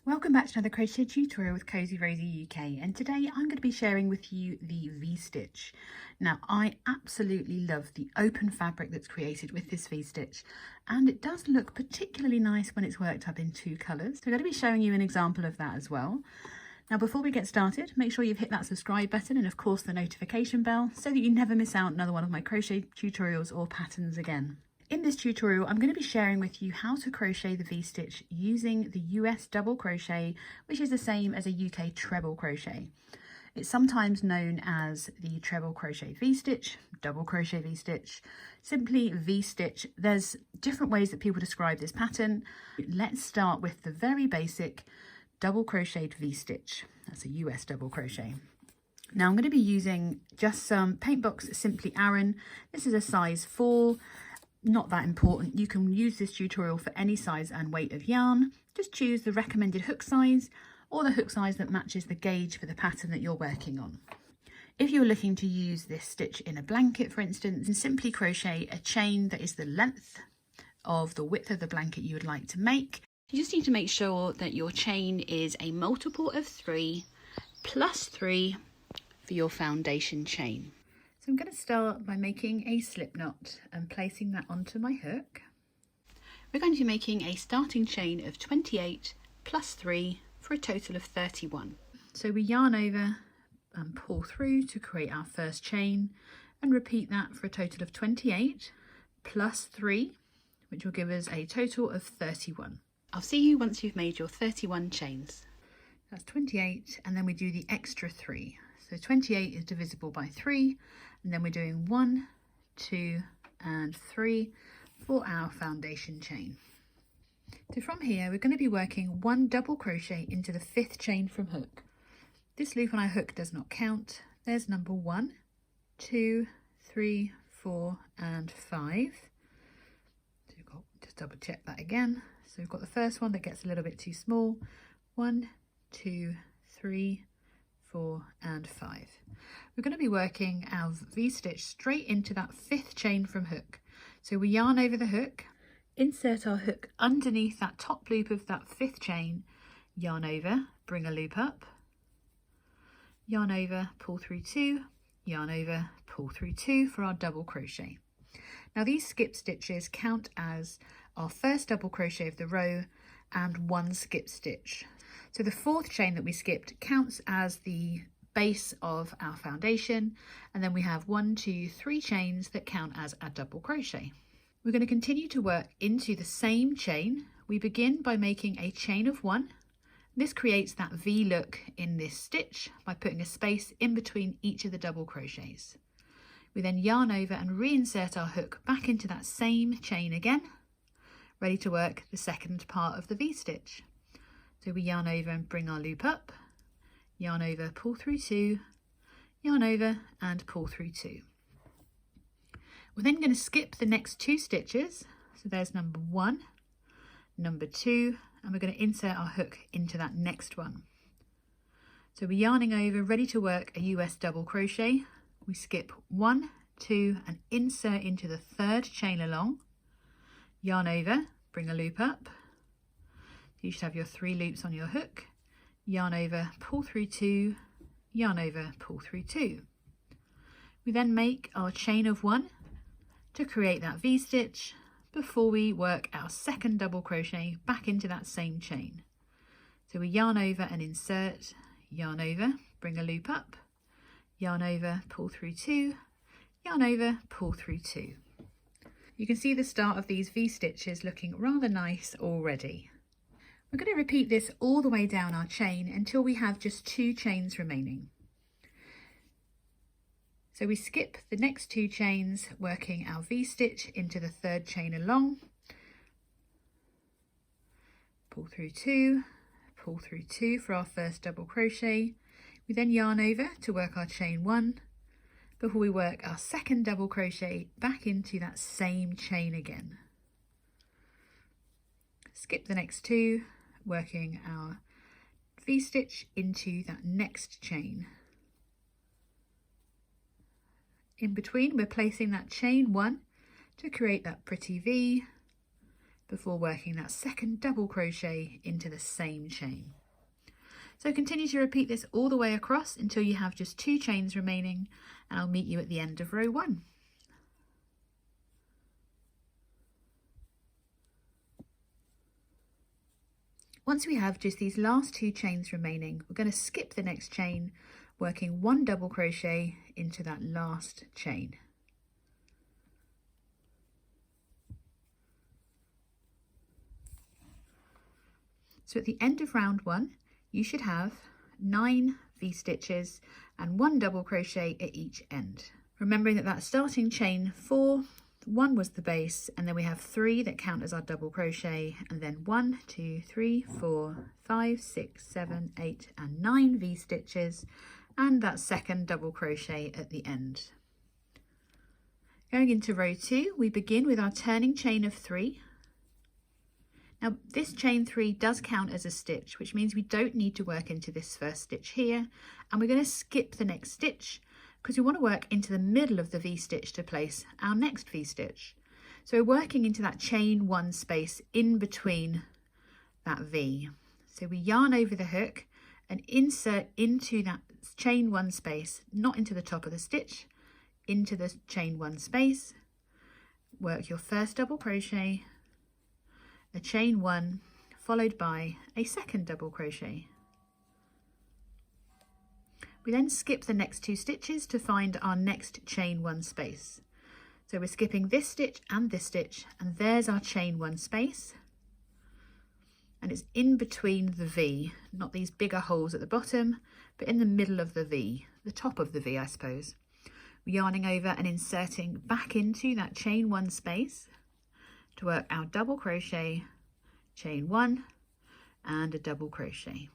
Welcome back to another crochet tutorial with Cozy Rosie UK, and today I'm going to be sharing with you the V-stitch. Now I absolutely love the open fabric that's created with this V-stitch, and it does look particularly nice when it's worked up in two colours. So I'm going to be showing you an example of that as well. Now before we get started, make sure you've hit that subscribe button and of course the notification bell so that you never miss out another one of my crochet tutorials or patterns again. In this tutorial, I'm going to be sharing with you how to crochet the V-stitch using the US double crochet, which is the same as a UK treble crochet. It's sometimes known as the treble crochet V-stitch, double crochet V-stitch, simply V-stitch. There's different ways that people describe this pattern. Let's start with the very basic double crocheted V-stitch. That's a US double crochet. Now I'm going to be using just some Paint Box Simply Aran. This is a size 4. Not that important. You can use this tutorial for any size and weight of yarn. Just choose the recommended hook size or the hook size that matches the gauge for the pattern that you're working on. If you're looking to use this stitch in a blanket, for instance, then simply crochet a chain that is the length of the width of the blanket you would like to make. You just need to make sure that your chain is a multiple of 3 plus 3 for your foundation chain. So I'm going to start by making a slip knot and placing that onto my hook. We're going to be making a starting chain of 28 plus 3 for a total of 31. So we yarn over and pull through to create our first chain and repeat that for a total of 28 plus 3, which will give us a total of 31. I'll see you once you've made your 31 chains. That's 28, and then we do the extra 3. So 28 is divisible by 3, and then we're doing 1, 2, and 3 for our foundation chain. So from here, we're going to be working 1 double crochet into the 5th chain from hook. This loop on our hook does not count. There's number 1, 2, 3, 4, and 5. So we've got, just double check that again. So we've got the first one that gets a little bit too small. 1, 2, 3, 4, and 5. We're going to be working our V-stitch straight into that 5th chain from hook. So we yarn over the hook, insert our hook underneath that top loop of that 5th chain, yarn over, bring a loop up, yarn over, pull through 2, yarn over, pull through 2 for our double crochet. Now these skip stitches count as our first double crochet of the row and 1 skip stitch. So the 4th chain that we skipped counts as the base of our foundation, and then we have 1, 2, 3 chains that count as a double crochet. We're going to continue to work into the same chain. We begin by making a chain of 1. This creates that V look in this stitch by putting a space in between each of the double crochets. We then yarn over and reinsert our hook back into that same chain again, ready to work the second part of the V-stitch. So we yarn over and bring our loop up, yarn over, pull through 2, yarn over and pull through 2. We're then going to skip the next 2 stitches. So there's number 1, number 2, and we're going to insert our hook into that next one. So we're yarning over, ready to work a US double crochet. We skip 1, 2 and insert into the 3rd chain along, yarn over, bring a loop up. You should have your 3 loops on your hook, yarn over, pull through 2, yarn over, pull through 2. We then make our chain of 1 to create that V-stitch before we work our second double crochet back into that same chain. So we yarn over and insert, yarn over, bring a loop up, yarn over, pull through 2, yarn over, pull through 2. You can see the start of these V-stitches looking rather nice already. We're going to repeat this all the way down our chain until we have just 2 chains remaining. So we skip the next 2 chains, working our V-stitch into the 3rd chain along, pull through 2, pull through 2 for our first double crochet. We then yarn over to work our chain 1 before we work our second double crochet back into that same chain again. Skip the next 2, working our V-stitch into that next chain. In between, we're placing that chain 1 to create that pretty V, before working that second double crochet into the same chain. So continue to repeat this all the way across until you have just 2 chains remaining, and I'll meet you at the end of row 1. Once we have just these last 2 chains remaining, we're going to skip the next chain, working 1 double crochet into that last chain. So at the end of round 1, you should have 9 V-stitches and 1 double crochet at each end. Remembering that that starting chain 4, 1 was the base, and then we have 3 that count as our double crochet, and then 1, 2, 3, 4, 5, 6, 7, 8 and 9 V-stitches, and that second double crochet at the end. Going into row 2, we begin with our turning chain of 3. Now this chain 3 does count as a stitch, which means we don't need to work into this first stitch here, and we're going to skip the next stitch because we want to work into the middle of the V-stitch to place our next V-stitch. So we're working into that chain 1 space in between that V. So we yarn over the hook and insert into that chain 1 space, not into the top of the stitch, into the chain 1 space, work your first double crochet, a chain 1 followed by a second double crochet. We then skip the next 2 stitches to find our next chain 1 space. So we're skipping this stitch, and there's our chain 1 space, and it's in between the V, not these bigger holes at the bottom, but in the middle of the V, the top of the V I suppose. We're yarning over and inserting back into that chain 1 space to work our double crochet, chain 1 and a double crochet.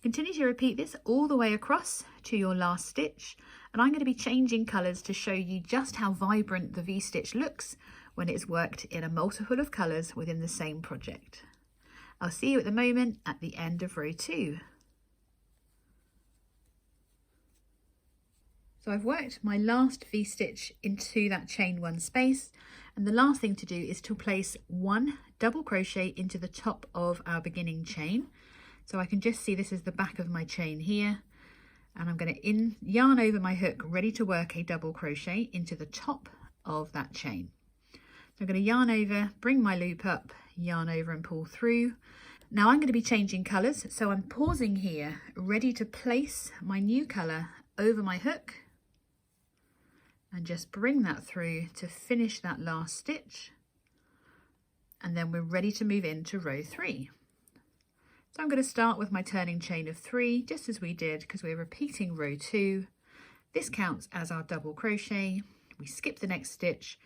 Continue to repeat this all the way across to your last stitch, and I'm going to be changing colours to show you just how vibrant the V-stitch looks when it's worked in a multiple of colours within the same project. I'll see you at the moment at the end of row 2. So I've worked my last V-stitch into that chain 1 space, and the last thing to do is to place 1 double crochet into the top of our beginning chain. So I can just see this is the back of my chain here, and I'm going to yarn over my hook ready to work a double crochet into the top of that chain. So I'm going to yarn over, bring my loop up, yarn over and pull through. Now I'm going to be changing colours, so I'm pausing here, ready to place my new colour over my hook and just bring that through to finish that last stitch, and then we're ready to move into row 3. So I'm going to start with my turning chain of 3, just as we did, because we're repeating row 2. This counts as our double crochet. We skip the next stitch,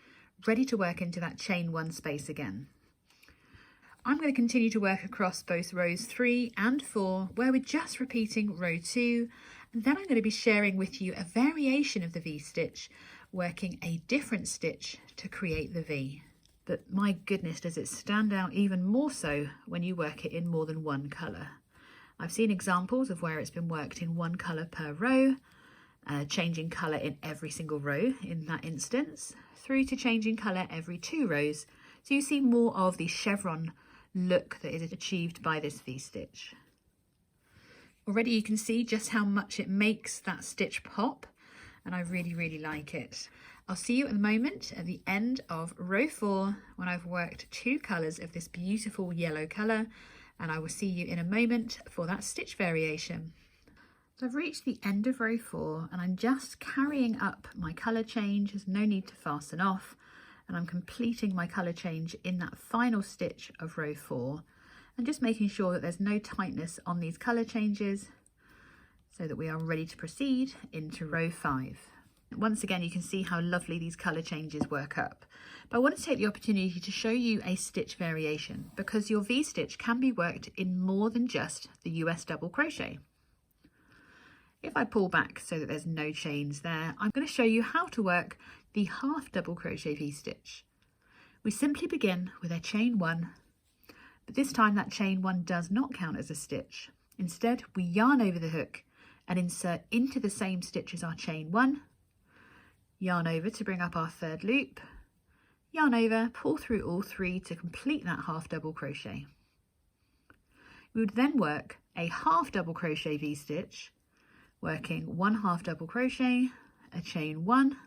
ready to work into that chain 1 space again. I'm going to continue to work across both rows 3 and 4, where we're just repeating row 2, and then I'm going to be sharing with you a variation of the V-stitch, working a different stitch to create the V. But my goodness, does it stand out even more so when you work it in more than one colour. I've seen examples of where it's been worked in 1 colour per row, changing colour in every single row in that instance, through to changing colour every 2 rows. So you see more of the chevron look that is achieved by this V-stitch. Already you can see just how much it makes that stitch pop, and I really like it. I'll see you at the moment at the end of row 4 when I've worked 2 colours of this beautiful yellow colour, and I will see you in a moment for that stitch variation. So I've reached the end of row 4 and I'm just carrying up my colour change. There's no need to fasten off, and I'm completing my colour change in that final stitch of row 4 and just making sure that there's no tightness on these colour changes so that we are ready to proceed into row 5. Once again, you can see how lovely these colour changes work up. But I want to take the opportunity to show you a stitch variation, because your V-stitch can be worked in more than just the US double crochet. If I pull back so that there's no chains there, I'm going to show you how to work the half double crochet V-stitch. We simply begin with a chain 1, but this time that chain 1 does not count as a stitch. Instead, we yarn over the hook and insert into the same stitch as our chain 1, yarn over to bring up our 3rd loop, yarn over, pull through all 3 to complete that half double crochet. We would then work a half double crochet V-stitch, working 1 half double crochet, a chain 1,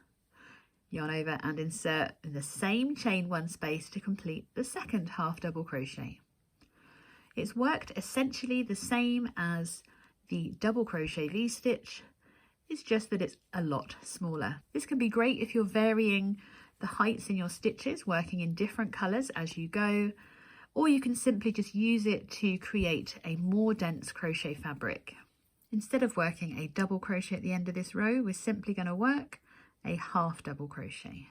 yarn over and insert in the same chain 1 space to complete the second half double crochet. It's worked essentially the same as the double crochet V-stitch, it's just that it's a lot smaller. This can be great if you're varying the heights in your stitches, working in different colours as you go, or you can simply just use it to create a more dense crochet fabric. Instead of working a double crochet at the end of this row, we're simply going to work a half double crochet.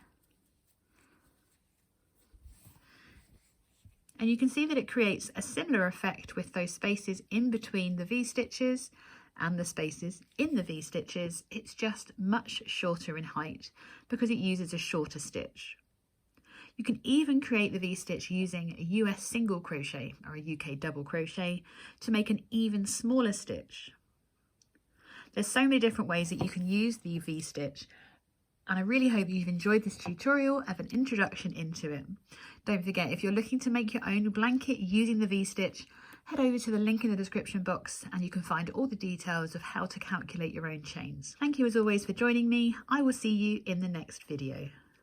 And you can see that it creates a similar effect with those spaces in between the V-stitches and the spaces in the V-stitches. It's just much shorter in height because it uses a shorter stitch. You can even create the V-stitch using a US single crochet or a UK double crochet to make an even smaller stitch. There's so many different ways that you can use the V-stitch, and I really hope you've enjoyed this tutorial of an introduction into it. Don't forget, if you're looking to make your own blanket using the V-stitch, head over to the link in the description box and you can find all the details of how to calculate your own chains. Thank you as always for joining me. I will see you in the next video.